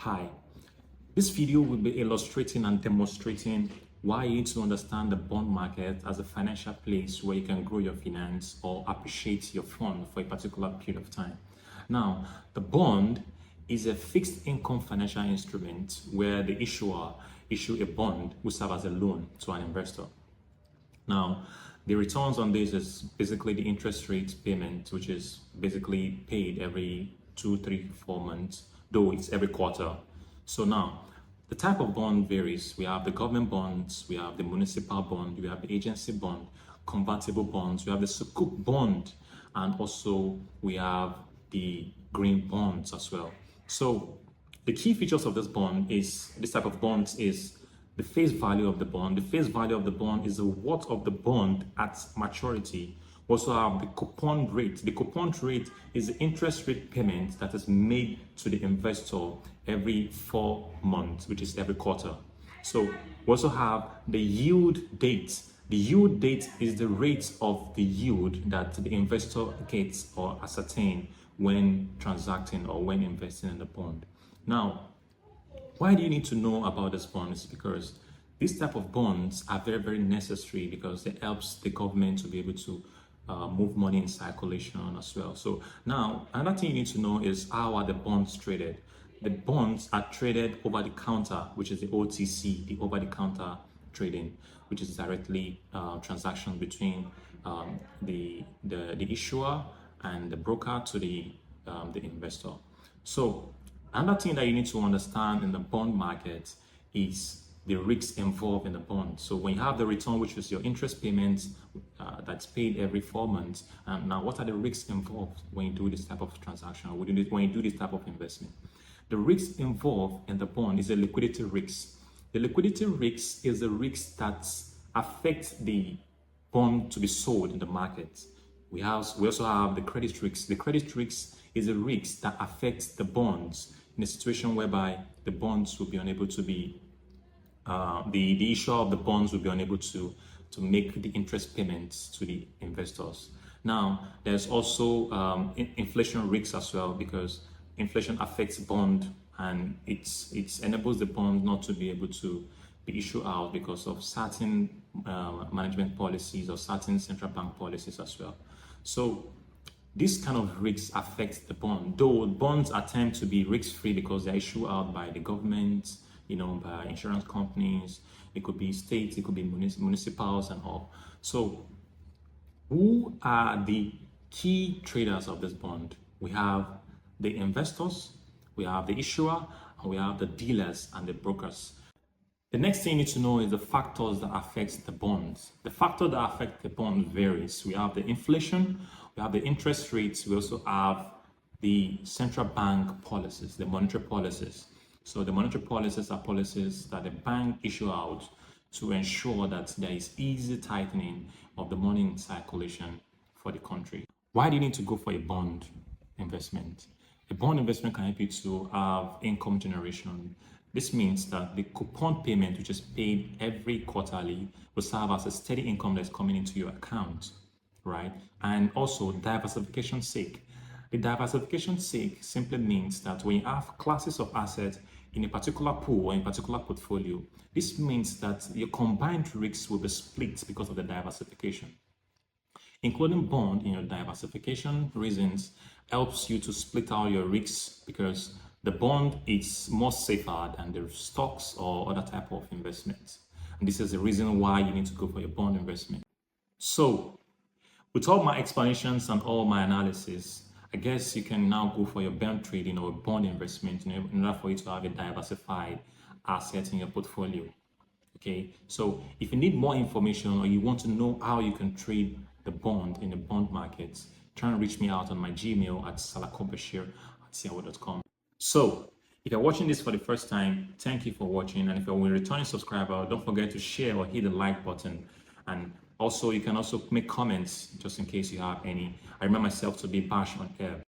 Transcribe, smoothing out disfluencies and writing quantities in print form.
Hi, this video will be illustrating and demonstrating why you need to understand the bond market as a financial place where you can grow your finance or appreciate your fund for a particular period of time. Now, the bond is a fixed income financial instrument where the issuer issue a bond which serve as a loan to an investor. Now, the returns on this is basically the interest rate payment, which is basically paid every 2, 3, 4 months, though it's every quarter. So now, the type of bond varies. We have the government bonds, we have the municipal bond, we have the agency bond, convertible bonds, we have the sukuk bond, and also we have the green bonds as well. So the key features of this type of bonds is the face value of the bond. The face value of the bond is the worth of the bond at maturity. We also have the coupon rate. The coupon rate is the interest rate payment that is made to the investor every 4 months, which is every quarter. So we also have the yield date. The yield date is the rate of the yield that the investor gets or ascertain when transacting or when investing in the bond. Now, why do you need to know about this bond? It's because these type of bonds are very, very necessary because it helps the government to be able to move money in circulation as well. So now, another thing you need to know is how are the bonds traded? The bonds are traded over the counter, which is the OTC, the over-the-counter trading, which is directly transaction between the issuer and the broker to the investor. So another thing that you need to understand in the bond market is the risks involved in the bond. So when you have the return, which is your interest payments that's paid every 4 months, now what are the risks involved when you do this type of transaction, or when you do this type of investment? The risk involved in the bond is a liquidity risk. The liquidity risk is the risk that affects the bond to be sold in the market. We also have the credit risk. The credit risk is a risk that affects the bonds in a situation whereby the bonds will be unable to be, the issuer of the bonds will be unable to make the interest payments to the investors. Now, there's also inflation risks as well, because inflation affects bond and it enables the bond not to be able to be issued out because of certain management policies or certain central bank policies as well. So this kind of risks affect the bond, though bonds attempt to be risk-free because they're issued out by the government, by insurance companies. It could be states, it could be municipals and all. So who are the key traders of this bond? We have the investors, we have the issuer, and we have the dealers and the brokers. The next thing you need to know is the factors that affect the bonds. The factor that affect the bond varies. We have the inflation, we have the interest rates, we also have the central bank policies, the monetary policies. So the monetary policies are policies that the bank issue out to ensure that there is easy tightening of the money in circulation for the country. Why do you need to go for a bond investment? A bond investment can help you to have income generation. This means that the coupon payment, which is paid every quarterly, will serve as a steady income that's coming into your account, right? And also diversification sake. The diversification sake simply means that when you have classes of assets in a particular pool or in a particular portfolio, this means that your combined risks will be split because of the diversification. Including bond in your diversification reasons helps you to split out your risks because the bond is more safer than the stocks or other type of investments. And this is the reason why you need to go for your bond investment. So with all my explanations and all my analysis, I guess you can now go for your bond trading or bond investment in order for you to have a diversified asset in your portfolio. Okay, so if you need more information or you want to know how you can trade the bond in the bond markets, try and reach me out on my Gmail at salakobashir@yahoo.com. So if you're watching this for the first time, thank you for watching. And if you're a returning subscriber, don't forget to share or hit the like button. And also, you can also make comments just in case you have any. I remember myself to be Bash on air.